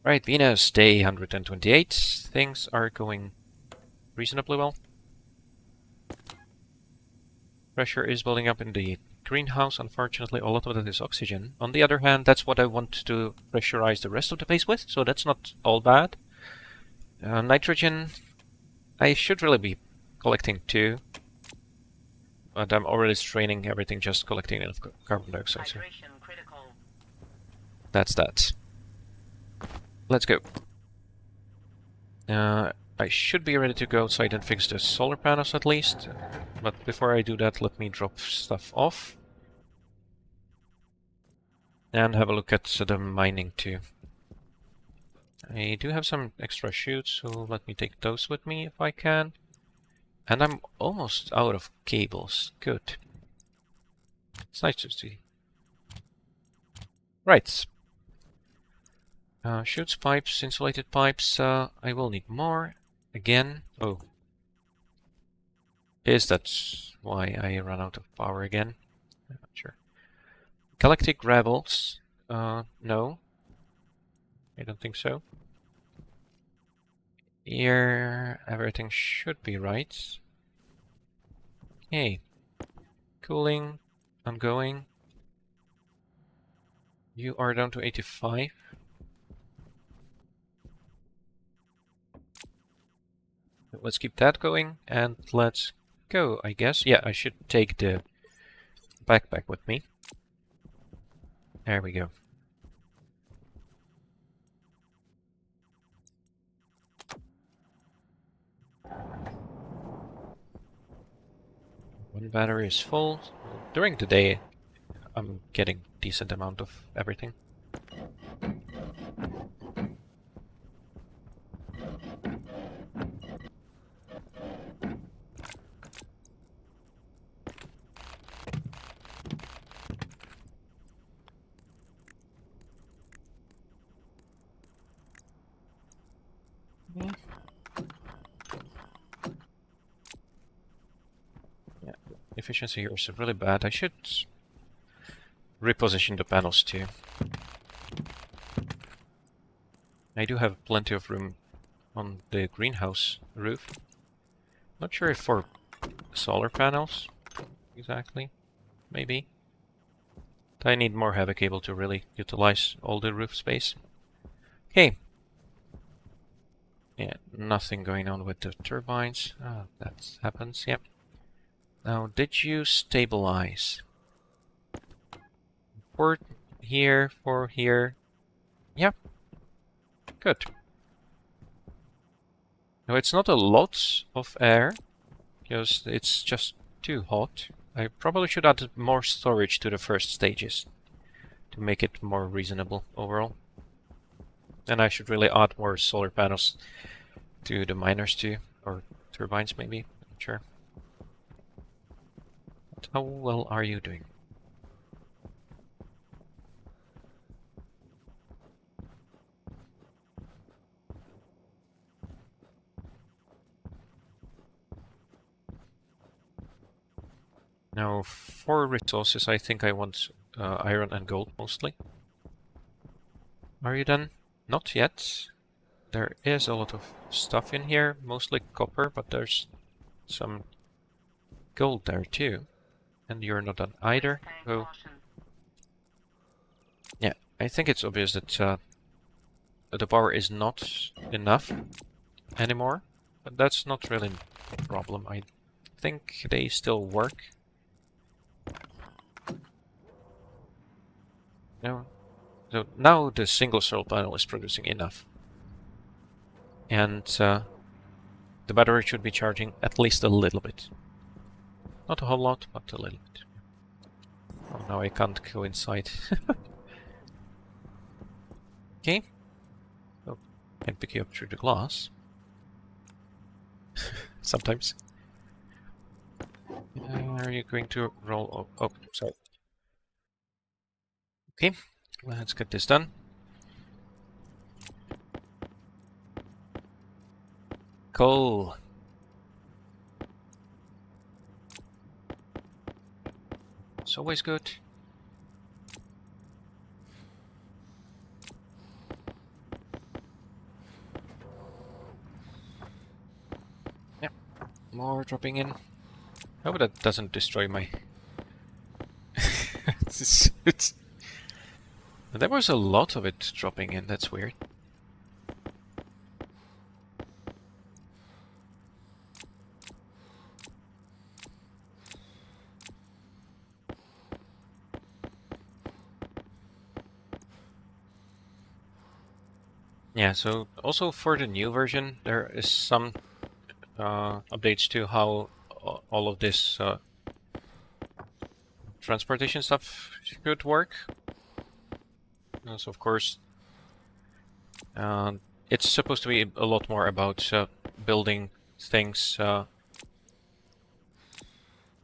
Right, Venus, day 128. Things are going reasonably well. Pressure is building up in the greenhouse. Unfortunately, a lot of that is oxygen. On the other hand, that's what I want to pressurize the rest of the base with, so that's not all bad. Nitrogen, I should really be collecting too, but I'm already straining everything just collecting enough carbon dioxide. So that's that. Let's go. I should be ready to go outside and fix the solar panels at least, but before I do that, let me drop stuff off. And have a look at the mining too. I do have some extra chutes, so let me take those with me if I can. And I'm almost out of cables. Good. It's nice to see. Right. Chutes, pipes, insulated pipes. I will need more. Again. Oh. Is that why I run out of power again? I'm not sure. Galactic gravels. No. I don't think so. Here, everything should be right. Okay. Cooling. Ongoing. You are down to 85. Let's keep that going, and let's go, I guess. Yeah, I should take the backpack with me. There we go. One battery is full. During the day, I'm getting decent amount of everything. Yeah, efficiency here is really bad. I should reposition the panels too. I do have plenty of room on the greenhouse roof. Not sure if for solar panels exactly. Maybe. I need more heavy cable to really utilize all the roof space. Okay. Yeah, nothing going on with the turbines. That happens, yep. Now, did you stabilize? For here, for here. Yep. Good. Now, it's not a lot of air, because it's just too hot. I probably should add more storage to the first stages to make it more reasonable overall. And I should really add more solar panels to the miners too, or turbines maybe, not sure. But how well are you doing? Now, for resources, I think I want iron and gold mostly. Are you done? Not yet. There is a lot of stuff in here, mostly copper, but there's some gold there too. And you're not done either. Oh. Yeah, I think it's obvious that the power is not enough anymore, but that's not really a problem. I think they still work. No. So now the single solar panel is producing enough. And the battery should be charging at least a little bit. Not a whole lot, but a little bit. Oh, now I can't go inside. Okay. Oh, can pick you up through the glass. Sometimes. Are you going to roll? Oh, sorry. Okay, let's get this done. Coal. It's always good. More dropping in. Hope that doesn't destroy my... There was a lot of it dropping in, that's weird. Yeah, so also for the new version, there is some updates to how all of this transportation stuff should work. So of course, it's supposed to be a lot more about building things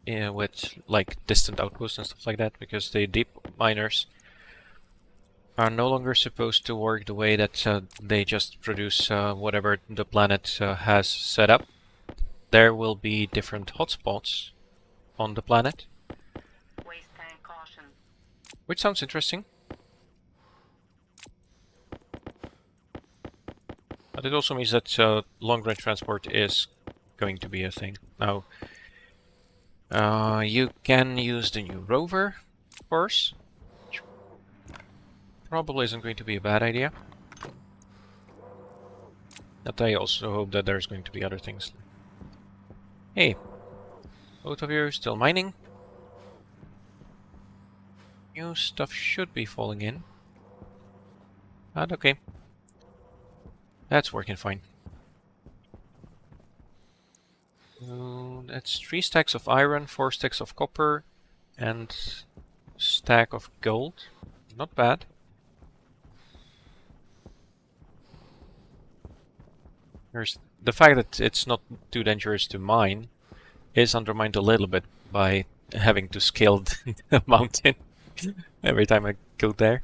with like distant outposts and stuff like that, because the deep miners are no longer supposed to work the way that they just produce whatever the planet has set up. There will be different hotspots on the planet, which sounds interesting. But it also means that long-range transport is going to be a thing. Now, you can use the new rover, of course. Which probably isn't going to be a bad idea. But I also hope that there's going to be other things. Hey, both of you are still mining. New stuff should be falling in. But okay. That's working fine. That's 3 stacks of iron, 4 stacks of copper, and stack of gold. Not bad. There's the fact that it's not too dangerous to mine is undermined a little bit by having to scale the mountain every time I go there.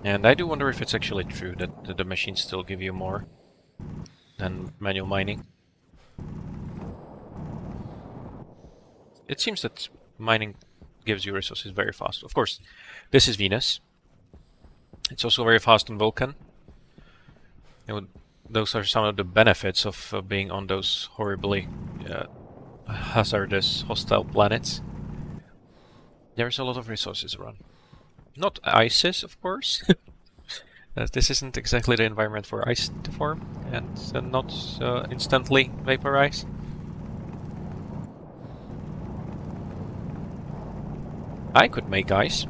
And I do wonder if it's actually true that the machines still give you more than manual mining. It seems that mining gives you resources very fast. Of course, this is Venus. It's also very fast on Vulcan. Those are some of the benefits of being on those horribly hazardous, hostile planets. There's a lot of resources around. Not ISIS, of course. This isn't exactly the environment for ice to form, and not instantly vaporize. I could make ice.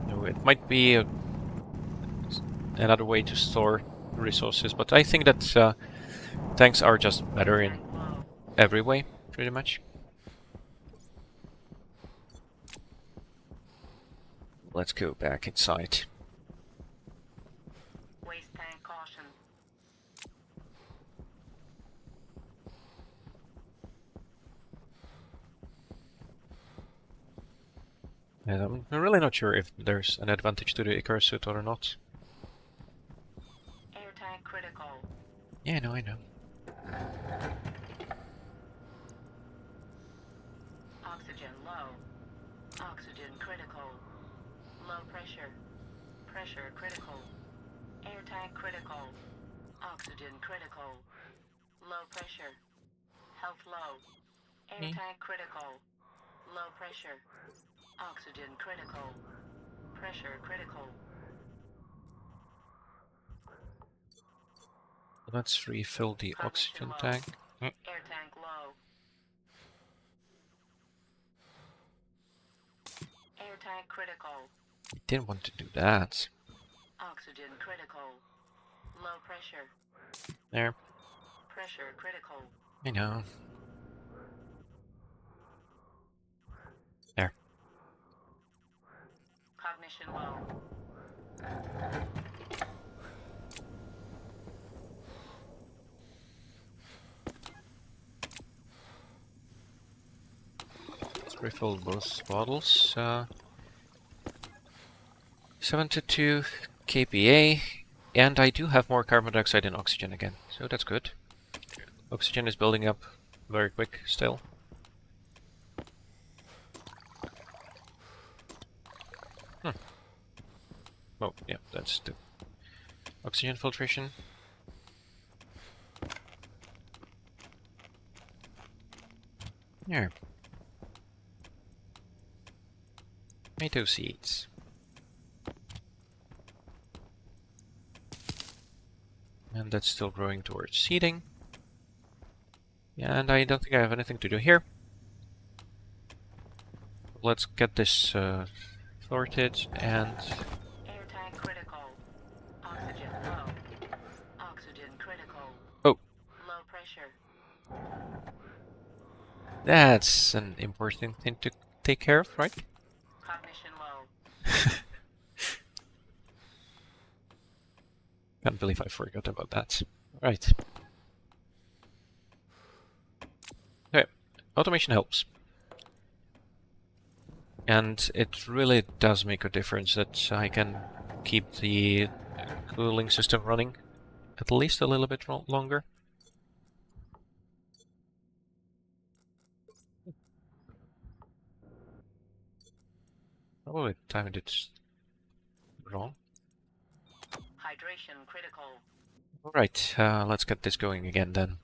No, it might be another way to store resources, but I think that tanks are just better in every way, pretty much. Let's go back inside. Waste tank caution. And I'm really not sure if there's an advantage to the Icarus suit or not. Air tank critical. Yeah, no, I know. Oxygen low. Oxygen critical. Low pressure. Pressure critical. Air tank critical. Oxygen critical. Low pressure. Health low. Air tank critical. Low pressure. Oxygen critical. Pressure critical. Let's refill the oxygen low. tank. Air tank low. Air tank critical. I didn't want to do that. Oxygen critical. Low pressure. There. Pressure critical. I know. There. Cognition low. Let's refill both bottles. 72 kPa, and I do have more carbon dioxide and oxygen again, so that's good. Oxygen is building up very quick still. Oh, yeah, that's the oxygen filtration. Yeah. Tomato seeds. And that's still growing towards seeding. And I don't think I have anything to do here. Let's get this sorted and... Air tank critical. Oxygen low. Oxygen critical. Oh, Low pressure. that's an important thing to take care of, right? Cognition low. Can't believe I forgot about that. Right. Okay, automation helps. And it really does make a difference that I can keep the cooling system running at least a little bit longer. Probably timed it wrong. Hydration critical. Alright, let's get this going again then.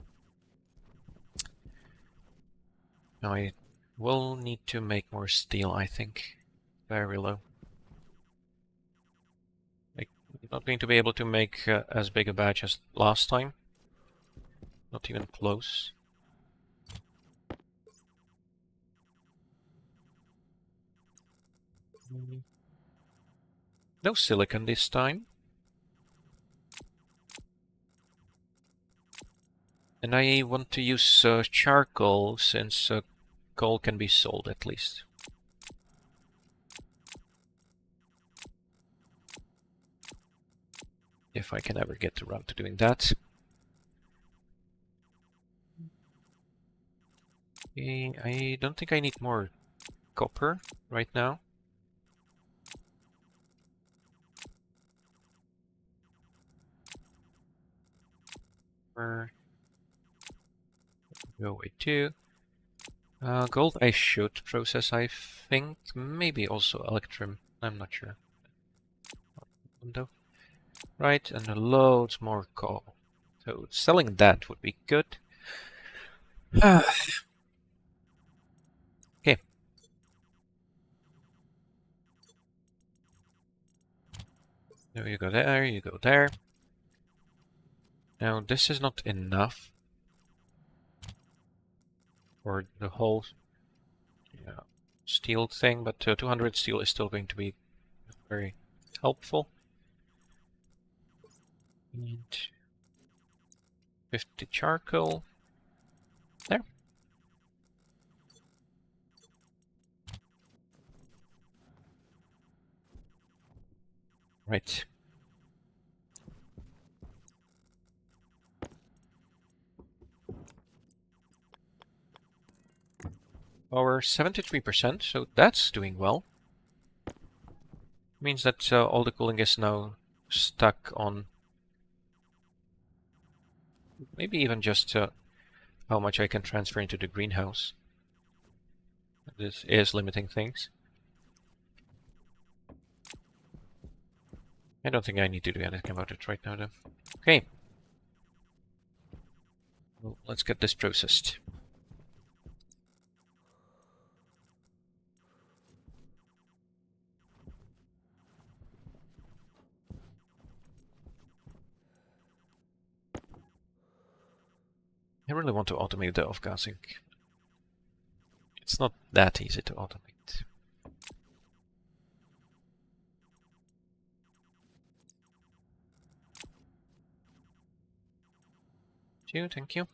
Now I will need to make more steel, I think. Very low. I'm not going to be able to make as big a batch as last time. Not even close. No silicon this time. And I want to use charcoal since coal can be sold at least. If I can ever get around to doing that. I don't think I need more copper right now. Or go away too. Gold I should process, I think. Maybe also electrum. I'm not sure. Window. Right, and loads more coal. So selling that would be good. Okay. There you go there, you go there. Now this is not enough for the whole steel thing, but 200 steel is still going to be very helpful. And 50 charcoal. There. Right. Power 73%, so that's doing well. Means that all the cooling is now stuck on maybe even just how much I can transfer into the greenhouse. This is limiting things. I don't think I need to do anything about it right now, though. Okay. Well, let's get this processed. I really want to automate the off-gassing. It's not that easy to automate. Thank you.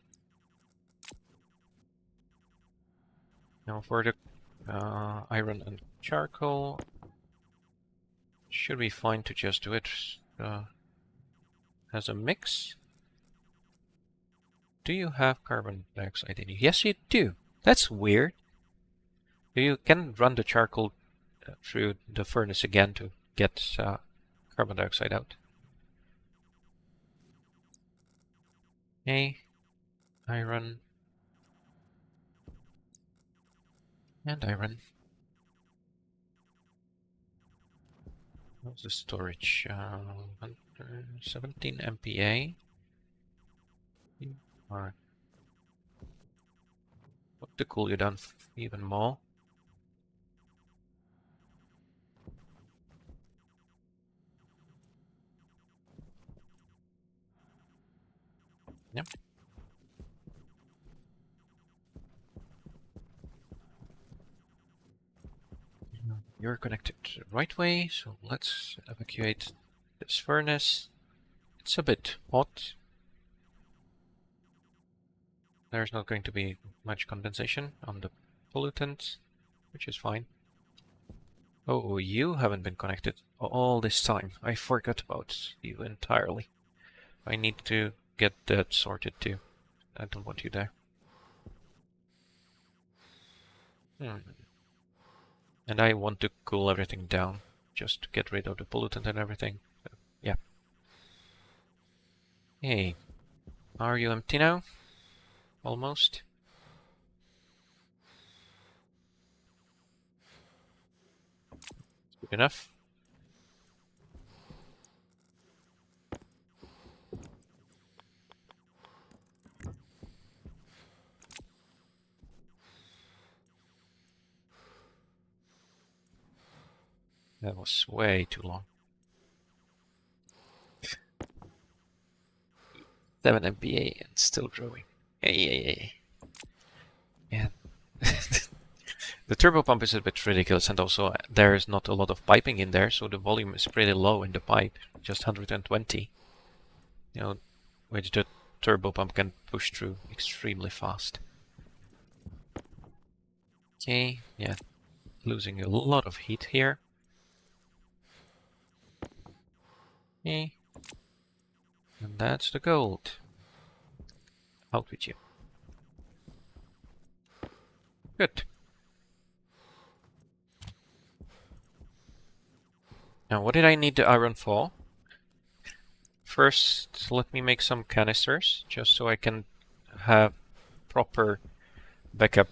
Now for the iron and charcoal, should be fine to just do it as a mix. Do you have carbon dioxide in you? Yes, you do. That's weird. You can run the charcoal through the furnace again to get carbon dioxide out. Okay, iron. And iron. What's the storage? 17 MPa. Alright. What to cool you down even more? Yep. You're connected the right way, so let's evacuate this furnace. It's a bit hot. There's not going to be much condensation on the pollutant, which is fine. Oh, you haven't been connected all this time. I forgot about you entirely. I need to get that sorted too. I don't want you there. And I want to cool everything down, just to get rid of the pollutant and everything. So, yeah. Hey, are you empty now? Almost. Good enough. That was way too long. 7 MPa and still growing. Hey. Yeah. The turbo pump is a bit ridiculous, and also there is not a lot of piping in there, so the volume is pretty low in the pipe, just 120. You know, which the turbo pump can push through extremely fast. Okay, yeah, losing a lot of heat here. Okay, and that's the gold. Out with you. Good. Now, what did I need the iron for? First, let me make some canisters, just so I can have proper backup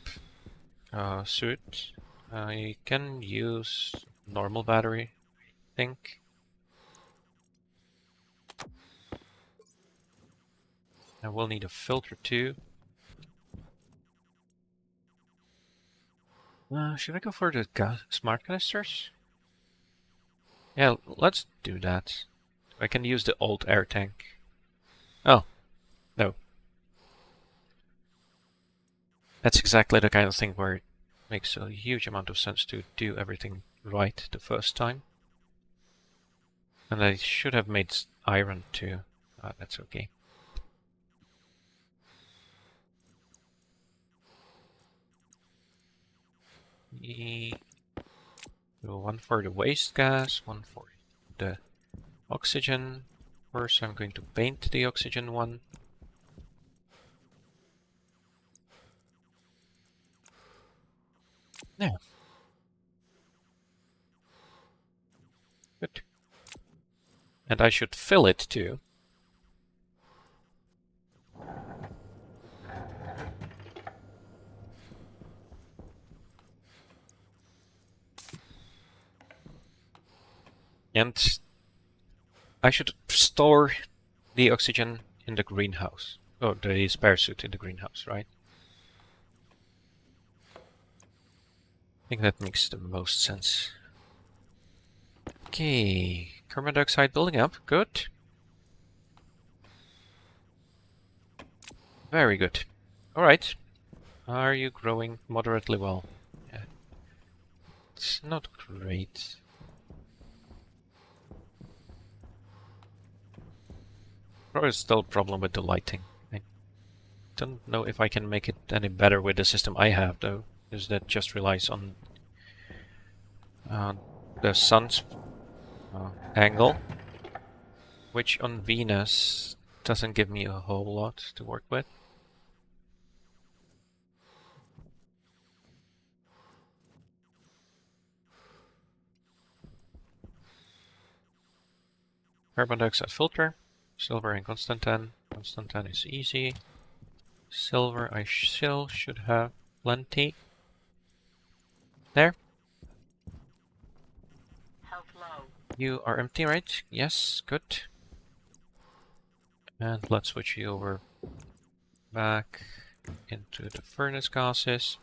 suit. I can use normal battery, I think. I will need a filter too. Should I go for the smart canisters? Yeah, let's do that. I can use the old air tank. Oh, no. That's exactly the kind of thing where it makes a huge amount of sense to do everything right the first time. And I should have made iron too. That's okay. One for the waste gas, one for the oxygen. First, I'm going to paint the oxygen one. Yeah. Good. And I should fill it too. And I should store the oxygen in the greenhouse. Oh, the spare suit in the greenhouse, right? I think that makes the most sense. Okay, carbon dioxide building up. Good. Very good. Alright. Are you growing moderately well? Yeah. It's not great. Probably still a problem with the lighting. I don't know if I can make it any better with the system I have, though, because that just relies on the sun's angle, which on Venus doesn't give me a whole lot to work with. Carbon dioxide filter. Silver and constant 10. Constant 10 is easy. Silver I still should have plenty. There. Health low. You are empty, right? Yes, good. And let's switch you over back into the furnace gases.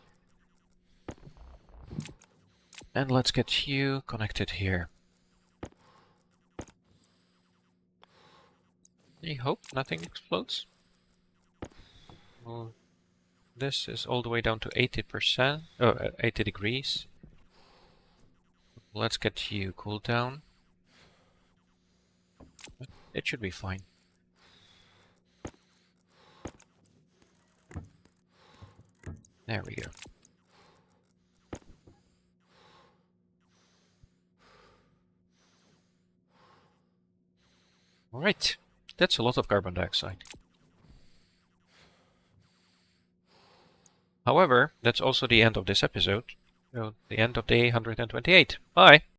And let's get you connected here. I hope nothing explodes. Well, this is all the way down to 80%. 80 degrees. Let's get you cooled down. It should be fine. There we go. Alright, that's a lot of carbon dioxide. However, that's also the end of this episode. So, the end of day 128. Bye!